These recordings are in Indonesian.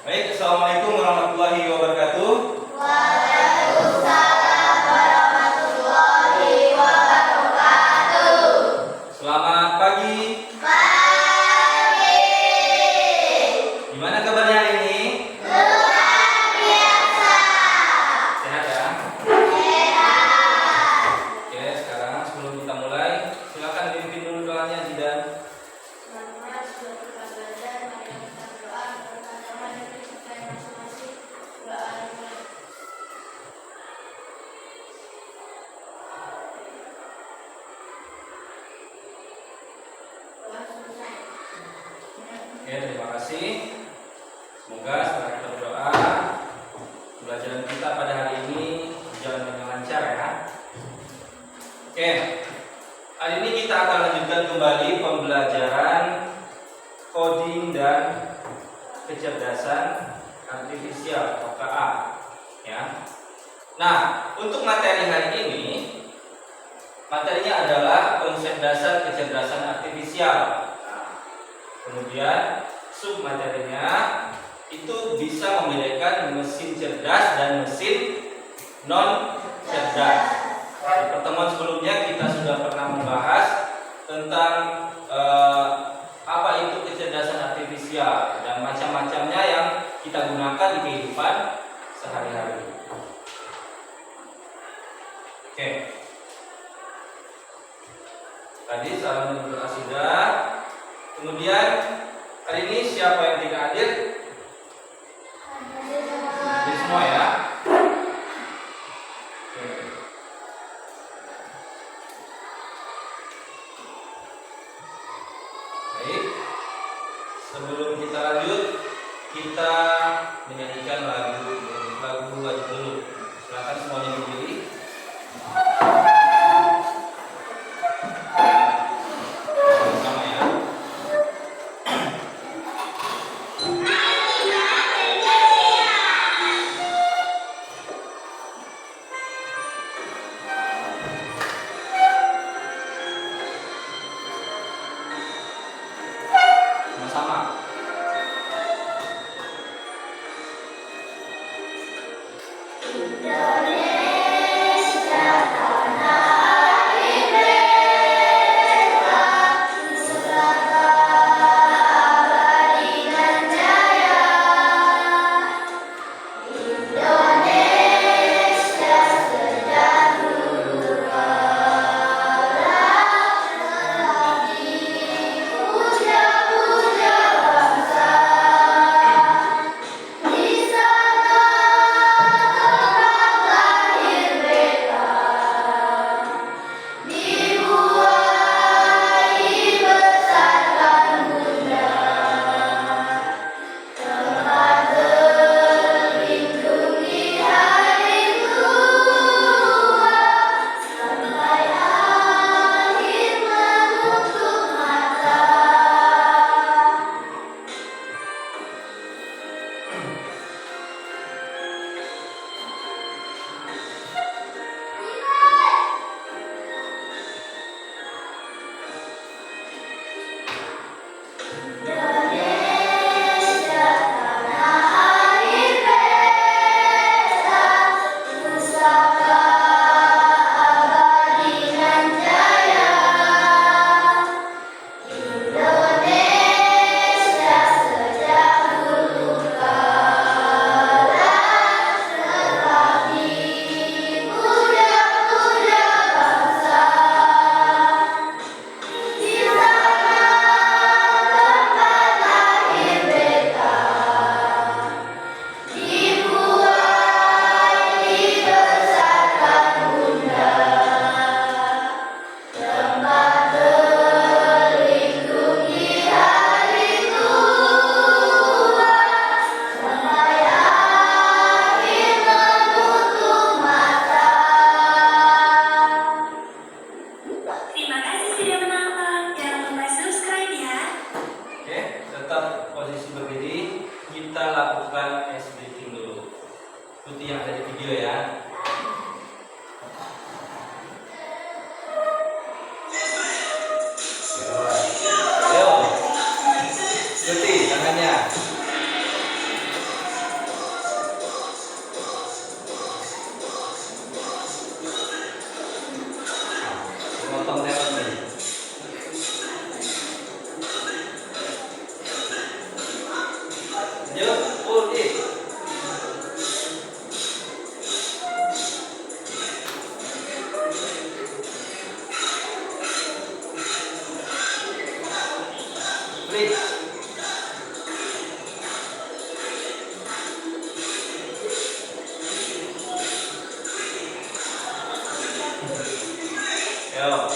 Baik, assalamualaikum warahmatullahi wabarakatuh. Waalaikumsalam warahmatullahi wabarakatuh. Selamat pagi. Pagi. Gimana kabarnya hari ini? Luar biasa. Sehat ya? Sehat. Oke, sekarang sebelum kita mulai, silakan dipimpin dulu doanya, Jidan. Oke, terima kasih. Semoga setelah kita berdoa, pembelajaran kita pada hari ini berjalan dengan lancar ya. Oke, hari ini kita akan lanjutkan kembali pembelajaran coding dan kecerdasan artifisial atau KA ya. Nah, untuk materi hari ini, materinya adalah konsep dasar kecerdasan artifisial. Kemudian submaterinya itu bisa membedakan mesin cerdas dan mesin non cerdas. Di pertemuan sebelumnya kita sudah pernah membahas tentang apa itu kecerdasan artifisial dan macam-macamnya yang kita gunakan di kehidupan sehari-hari. Oke. Tadi salam dan berdoa sudah. Kemudian hari ini siapa yang tidak hadir? Hadir semua ya. Oke. Baik. Sebelum kita lanjut, kita menyanyikan lagu wajib dulu. Silakan semuanya berdiri. Sama-sama. You pull it. Flip. Yo.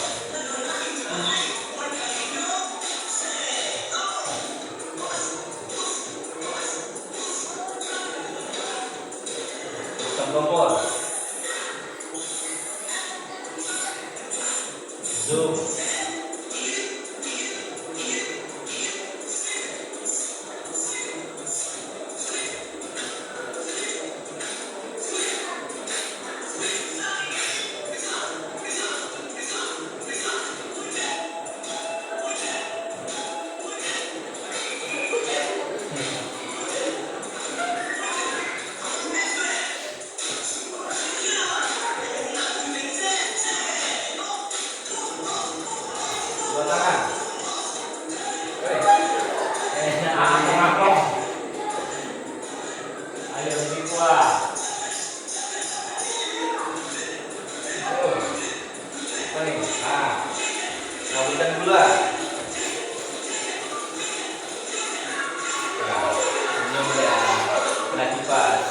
Bukan kompor. Zoom. Dua tangan. Ayo lebih kuat. Apa nih? Cabutan gula. Senyum ya. Kena kipas.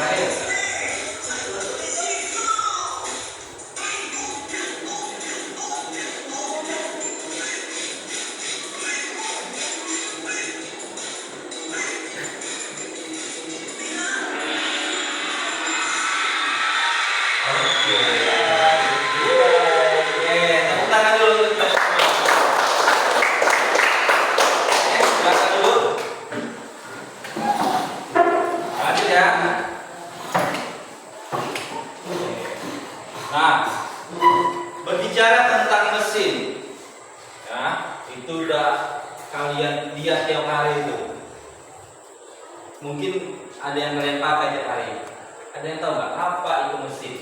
Terakhir. Tepuk tangan dulu untuk kita semua. Silakan dulu. Lanjut ya. Nah, berbicara tentang mesin, ya, itu udah kalian lihat tiap hari itu. Mungkin ada yang kalian pakai tiap hari. Ada yang tahu nggak apa itu mesin?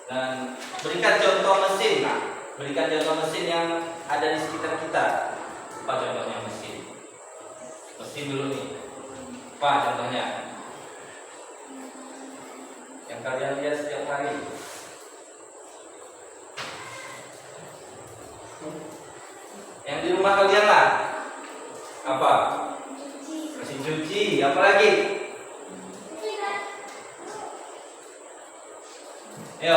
Dan berikan contoh mesin, nah, berikan contoh mesin yang ada di sekitar kita. Apa contohnya mesin? Mesin dulu nih. Apa contohnya? Yang kalian lihat setiap hari. Yang di rumah kalian lah. Apa? Mesin cuci. Apa lagi? Ayo,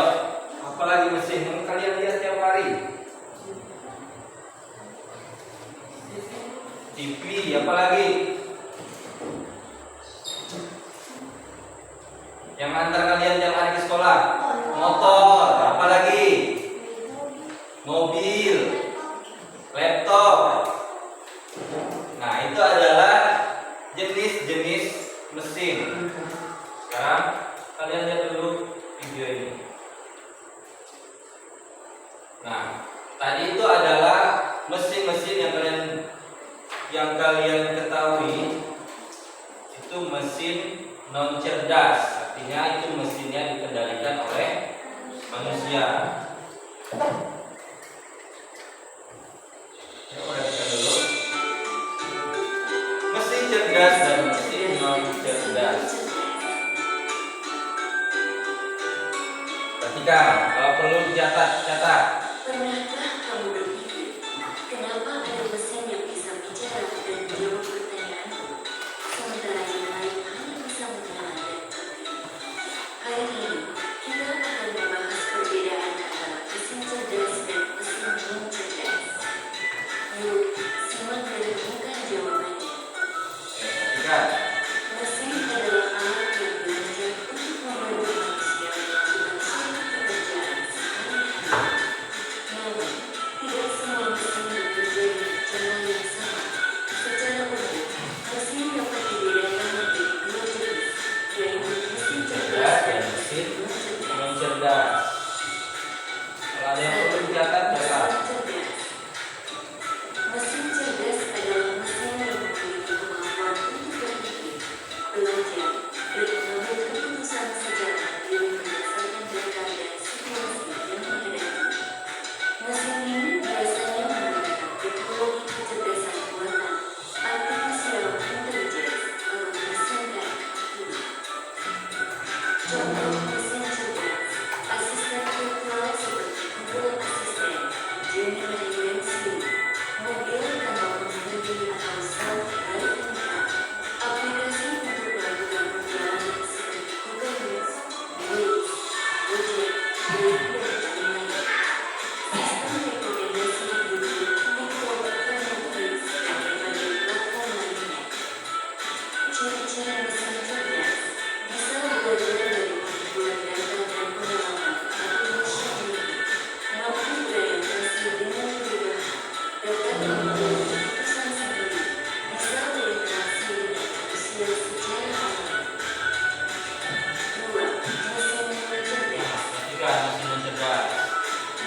apa lagi mesin yang kalian lihat tiap hari? TV. Apa lagi? Yang antar kalian tiap hari ke sekolah? Motor. Apa lagi? Mobil. Laptop. Nah, itu adalah jenis-jenis mesin. Sekarang kalian lihat dulu video ini. Nah, tadi itu adalah mesin-mesin yang kalian ketahui itu mesin non cerdas. Artinya itu mesinnya dikendalikan oleh manusia. Perhatikan dulu. Mesin cerdas dan mesin non cerdas. Perhatikan, kalau perlu dicatat. Pernahkah kamu berpikir kenapa ada mesin yang bisa bicara dan menjawab pertanyaan, sementara yang lain hanya bisa mendengar dan mengerti? Hari ini kita akan membahas perbedaan antara mesin cerdas dan mesin non cerdas. Yuk, simak dan temukan jawabannya. Perhatikan. Mesin adalah alat yang dirancang untuk membantu manusia melakukan suatu pekerjaan sehari-hari. Contoh mesin cerdas, asisten virtual seperti Google Assistant, Gemini dan Siri, mobil tanpa pengemudi atau self-driving car, aplikasi untuk melakukan perjalanan seperti Google Maps, Waze, Gojek, Grab, dan lain-lain. Sistem rekomendasi YouTube, TikTok, dan Netflix, dan berbagai platform lainnya. Ciri-ciri mesin cerdas bisa belajar dari pengumpulan data dan pengalaman atau machine learning, mampu beradaptasi dengan perubahan, dapat mengambil keputusan sendiri, bisa berinteraksi dengan manusia secara alami. 2. Mesin non-cerdas. Ketiga, mesin non-cerdas.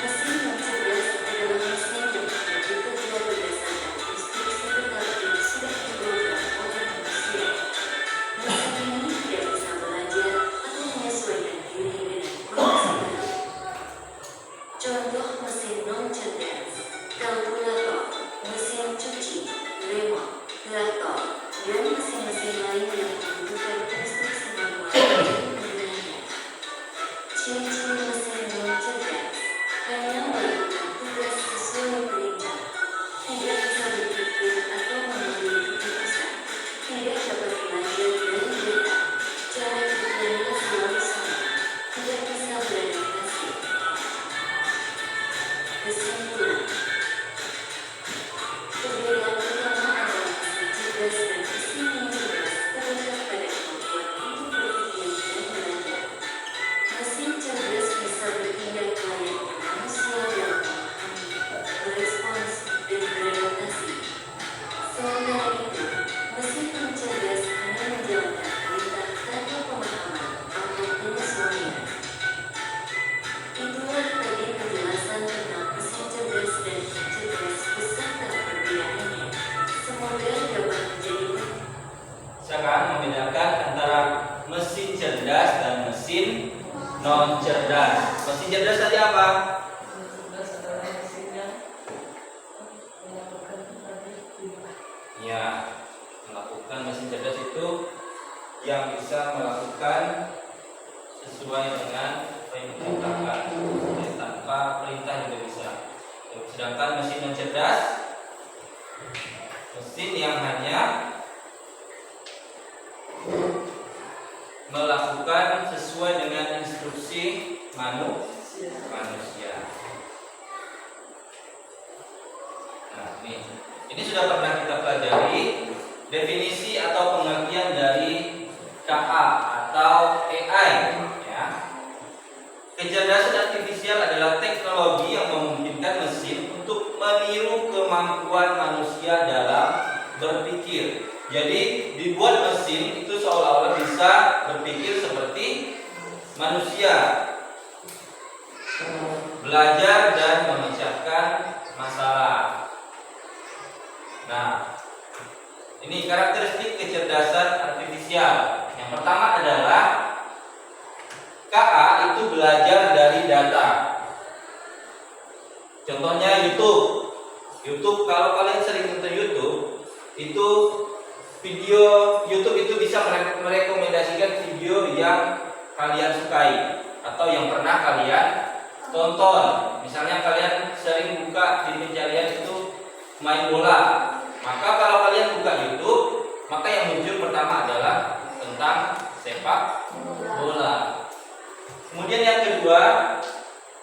Mesin non-cerdas adalah mesin yang hanya bekerja berdasarkan instruksi tetap yang sudah diprogram oleh manusia. Mesin ini tidak bisa belajar atau menyesuaikan diri dengan kondisi baru. Contoh mesin non-cerdas: kalkulator, mesin cuci, remote, laptop, dan mesin-mesin lain yang membutuhkan instruksi manual dari penggunanya. Ciri-ciri mesin non-cerdas: hanya melakukan tugas sesuai perintah, tidak bisa berpikir atau mengambil keputusan, tidak dapat belajar dari data, cara kerjanya selalu sama, tidak bisa beradaptasi. Kesimpulan: perbedaan utama antara mesin cerdas dan mesin non-cerdas terletak pada kemampuan untuk berpikir dan belajar. Mesin cerdas bisa bertindak layaknya manusia dalam memahami, merespons, dan beradaptasi. Sementara itu, mesin non-cerdas hanya menjalankan perintah tanpa pemahaman atau penyesuaian. Itulah tadi penjelasan tentang mesin cerdas dan non-cerdas beserta perbedaannya. Semoga dapat menjadi Sekarang membedakan antara mesin cerdas dan mesin non-cerdas. Mesin cerdas tadi apa? Cerdas adalah mesin yang melakukan Ya, melakukan mesin cerdas itu yang bisa melakukan sesuai dengan apa yang diperintahkan. Ya, tanpa perintah juga bisa. Sedangkan mesin non-cerdas, mesin yang hanya melakukan sesuai dengan instruksi manusia. Nah, ini sudah pernah kita pelajari definisi atau pengertian dari KA atau AI. Ya. Kecerdasan artifisial adalah teknologi yang memungkinkan mesin untuk meniru kemampuan manusia dalam berpikir. Jadi dibuat mesin itu seolah-olah bisa berpikir seperti manusia, belajar dan memecahkan masalah. Nah, ini karakteristik kecerdasan artifisial. Yang pertama adalah KA itu belajar dari data. Contohnya YouTube, kalau kalian sering nonton YouTube, itu video YouTube itu bisa merekomendasikan video yang kalian sukai atau yang pernah kalian tonton. Misalnya kalian sering buka di pencarian itu main bola, maka kalau kalian buka YouTube, maka yang muncul pertama adalah tentang sepak bola. Kemudian yang kedua,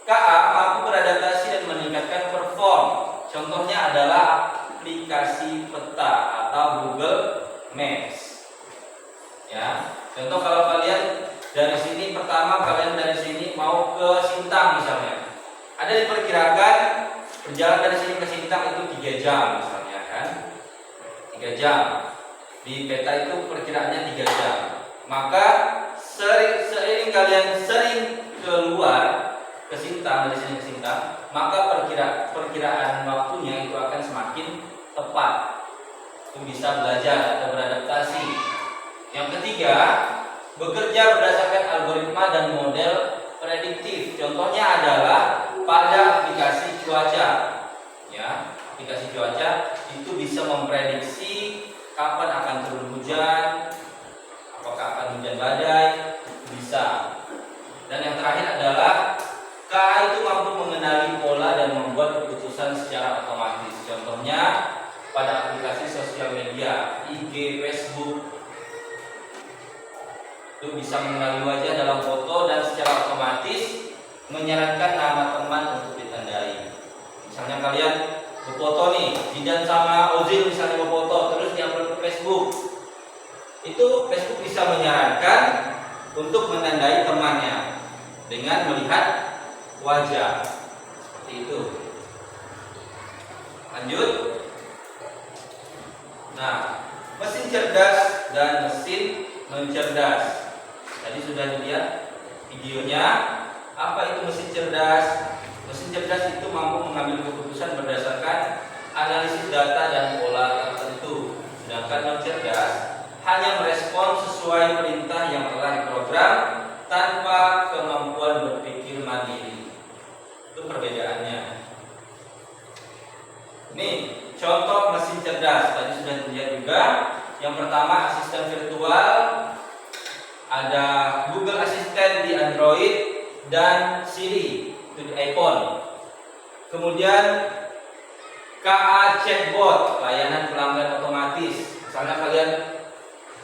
KA mampu beradaptasi dan meningkatkan perform. Contohnya adalah aplikasi peta atau Google Maps. Ya, contoh kalau kalian dari sini pertama kalian dari sini mau ke Sintang misalnya, ada diperkirakan perjalanan dari sini ke Sintang itu 3 jam misalnya kan, 3 jam. Di peta itu perkiraannya 3 jam. Maka seiring kalian sering keluar ke Sintang, dari sini ke Sintang, maka perkiraan waktunya itu akan semakin tepat. Itu bisa belajar atau beradaptasi. Yang ketiga, bekerja berdasarkan algoritma dan model prediktif. Contohnya adalah pada aplikasi cuaca. Ya, aplikasi cuaca itu bisa memprediksi kapan akan turun hujan, apakah akan hujan badai, bisa. bisa mengenali wajah dalam foto dan secara otomatis menyarankan nama teman untuk ditandai. Misalnya kalian berfoto nih, Zidan sama Ozil misalnya berfoto terus diupload ke Facebook. Itu Facebook bisa menyarankan untuk menandai temannya dengan melihat wajah. Seperti itu. Lanjut. Nah, mesin cerdas dan mesin non-cerdas. Tadi sudah dilihat videonya. Apa itu mesin cerdas? Mesin cerdas itu mampu mengambil keputusan berdasarkan analisis data dan pola tertentu. Sedangkan non-cerdas hanya merespon sesuai perintah yang telah diprogram tanpa kemampuan berpikir mandiri. Itu perbedaannya. Nih, contoh mesin cerdas. Tadi sudah dilihat juga. Yang pertama asisten virtual, ada Google Assistant di Android dan Siri itu di iPhone. Kemudian KA Chatbot, layanan pelanggan otomatis. Misalnya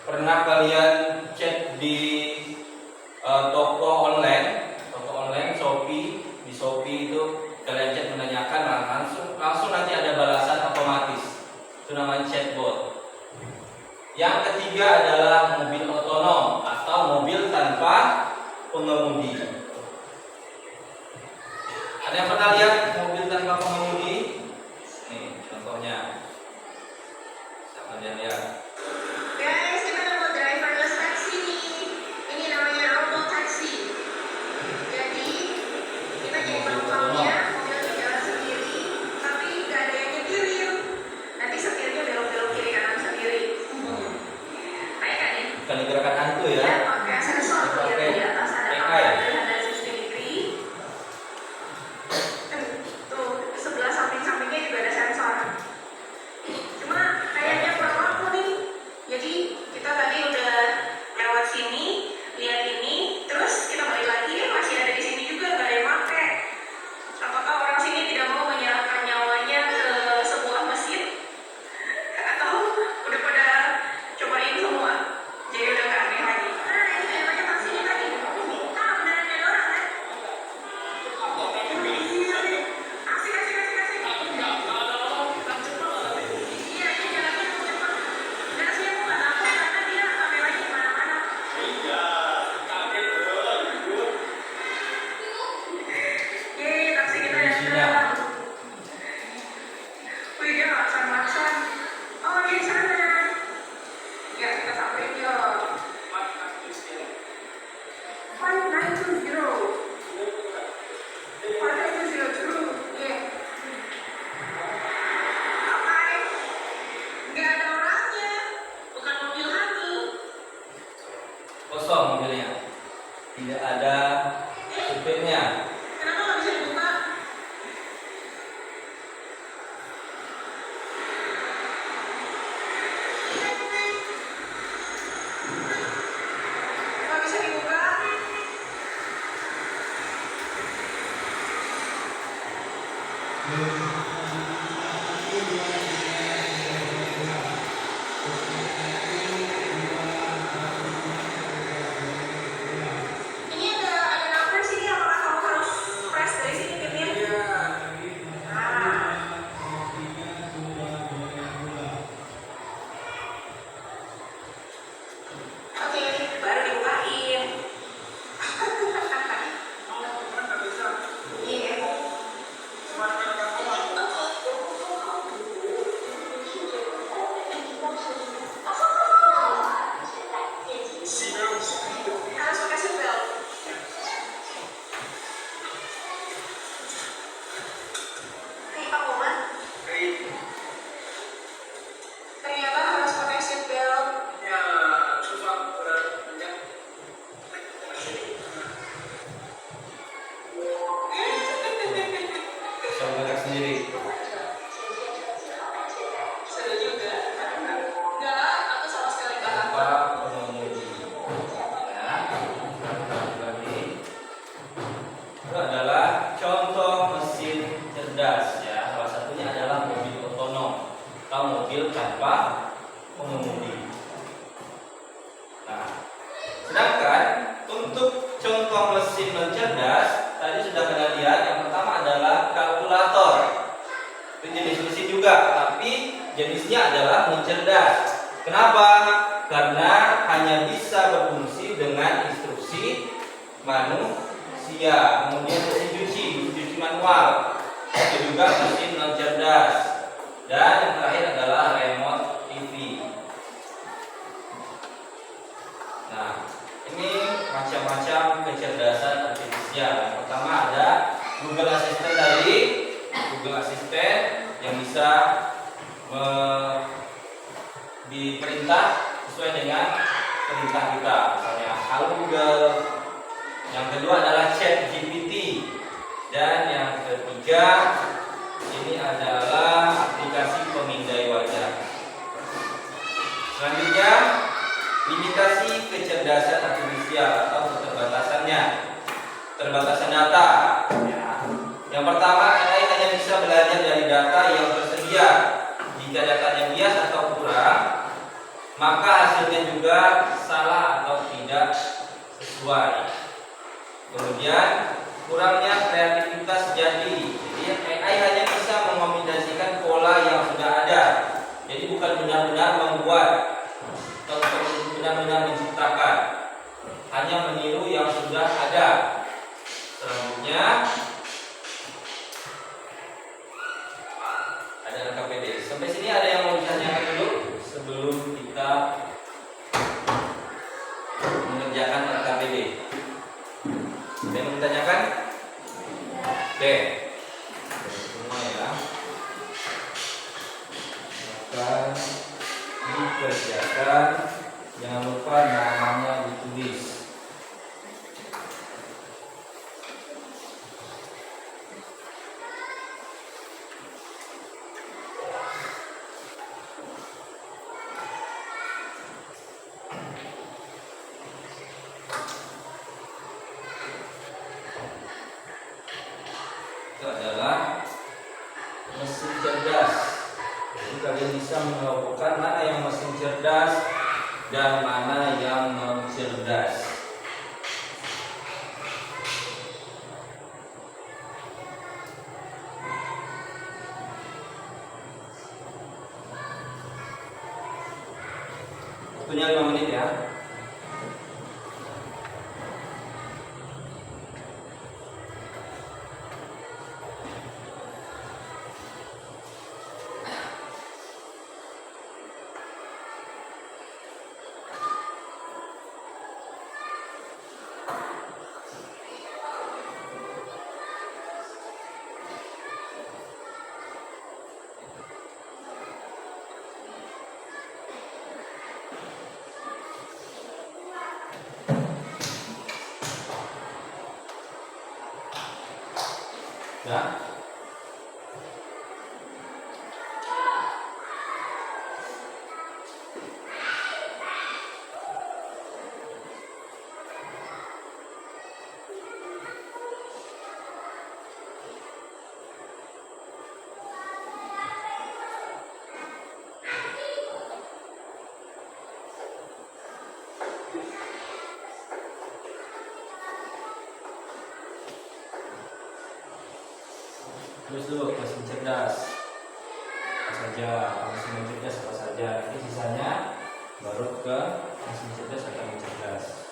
pernah kalian chat di toko online Shopee, di Shopee itu kalian chat menanyakan langsung nanti ada balasan otomatis. Itu namanya chatbot. Yang ketiga adalah mobil otonom atau mobil tanpa pengemudi. Ada yang pernah lihat mobil tanpa pengemudi? Nih contohnya. Bisa kalian lihat. Guys, kita mau driverless taxi nih. Ini namanya robot taxi. Jadi kita jadi penumpangnya, mobil jalan sendiri, tapi nggak ada yang nyetirin. Nanti setirnya belok-belok kiri kanan sendiri. Kayak kan nih? Bukan gerakan hantu ya. Ya, pakai sensor Pakai di atas ada AI. kamera 360 degree. Tuh, di sebelah samping-sampingnya juga ada sensor. Cuma kayaknya kurang mampu nih. Jadi kita tadi udah lewat sini, lihat ini, terus kita balik lagi masih ada di sini juga nggak ada yang pakai. Apakah orang sini tidak mau menyerahkan nyawanya ke sebuah mesin? Atau udah pada cobain semua? Jadi udah nggak aneh lagi. Nah, ini namanya taksi ini tadi. Ah, beneran ada orang kan? Asik, asik, asik, asik. Iya, dia jalannya cepat. Dan saya mau nggak takut karena dia kameranya di mana-mana. Yeay, taksi kita datang. Wih, dia maksan-maksan. Oh, dia di sana. Ya, kita samperin yuk. 5920. 5920. Yeah. Apa? Nggak ada orangnya. Bukan mobil hantu. Kosong mobilnya. Tidak ada supirnya. Kenapa nggak bisa dibuka? Nggak bisa dibuka. Ini ada number sini, apakah kamu harus contoh mesin non cerdas tadi sudah kalian lihat. Yang pertama adalah kalkulator. Itu jenis mesin juga, tapi jenisnya adalah non cerdas. Kenapa? Karena hanya bisa berfungsi dengan instruksi manusia. Kemudian mesin cuci manual, itu juga mesin non cerdas. Dan yang terakhir adalah remote TV. Nah, ini macam-macam kecerdasan artifisial. Yang pertama ada Google Assistant tadi, Google Assistant yang bisa diperintah sesuai dengan perintah kita. Misalnya, halo Google. Yang kedua adalah Chat GPT. Dan yang ketiga ini adalah aplikasi pemindai wajah. Selanjutnya, limitasi kecerdasan artifisial atau keterbatasannya. Keterbatasan data. Yang pertama, AI hanya bisa belajar dari data yang tersedia. Jika datanya bias atau kurang, maka hasilnya juga salah atau tidak sesuai. Kemudian, kurangnya kreativitas jadi AI hanya bisa mengombinasikan pola yang sudah ada. Jadi bukan benar-benar membuat atau benar-benar menciptakan, hanya meniru yang sudah ada. Selanjutnya ada LKPD. Sampai sini ada yang mau ditanyakan dulu sebelum kita mengerjakan LKPD? Ada yang mau ditanyakan? Oke. Semua ya. Akan dikerjakan. Jangan lupa namanya ditulis. Itu adalah mesin cerdas. Jadi kalian bisa mengelompokkan mana yang mesin cerdas dan mana yang non cerdas. Waktunya 5 menit ya. Ya. Terus dulu mesin cerdas apa saja, mesin cerdas apa saja. Nanti sisanya baru ke mesin cerdas atau non cerdas.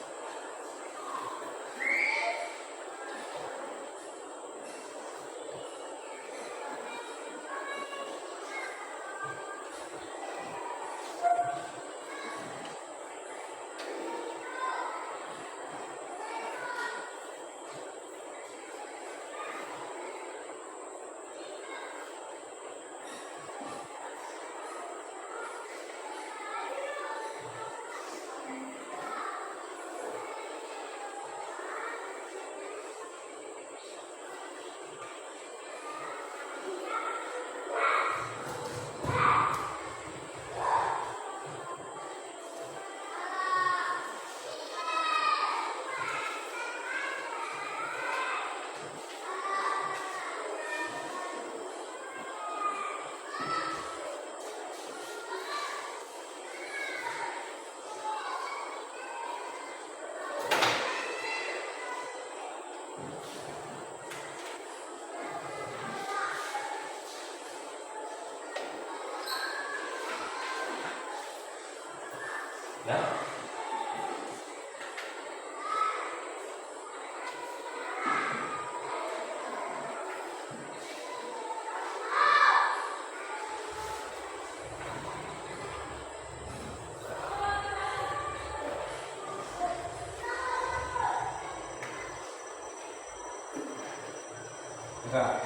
Enggak.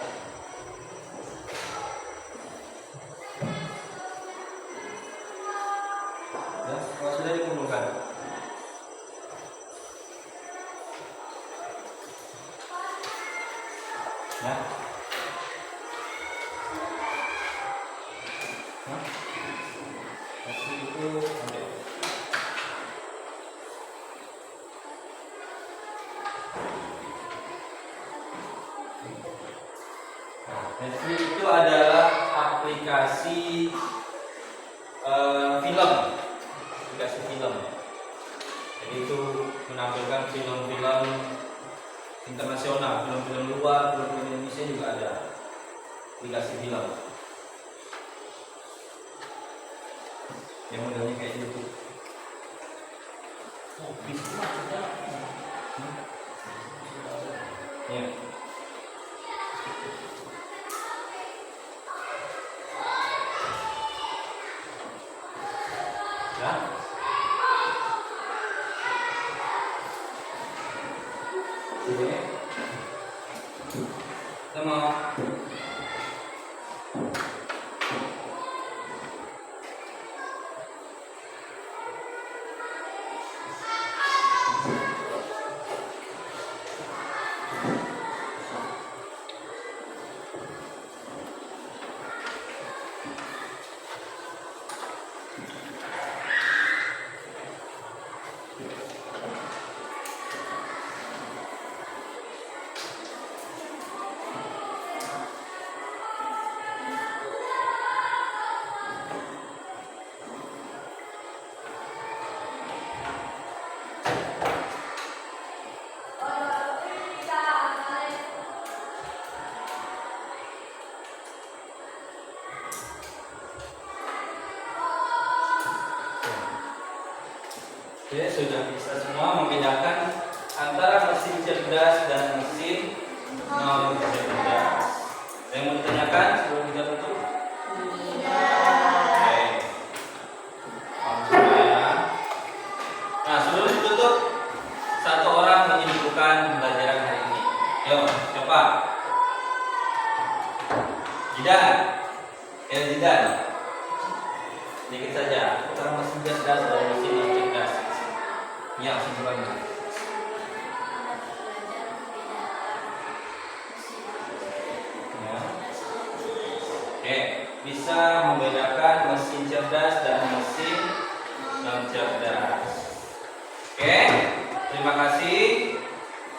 Ya, kalau sudah dikumpulkan. Ya. Hah? Masih itu ambil. Netflix itu adalah aplikasi film, aplikasi film. Jadi itu menampilkan film-film internasional, film-film luar, film-film Indonesia juga ada aplikasi film. Yang modelnya kayak gitu. Oh, bisa maksudnya. Ya. Ya. Oke. Kita mau Oke, sudah bisa semua membedakan antara mesin cerdas dan mesin non cerdas. Yang mau ditanyakan sebelum kita tutup? Oke. Paham semua ya. Nah, sebelum ditutup, satu orang menyibukkan pembelajaran hari ini. Ayo, siapa? Jidan. Jidan. Sedikit saja. Antara mesin cerdas dan mesin non cerdas. Ya, semuanya. Ya. Oke, bisa membedakan mesin cerdas dan mesin non cerdas. Oke, terima kasih.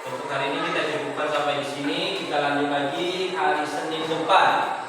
Untuk hari ini kita cukupkan sampai di sini. Kita lanjut lagi hari Senin depan.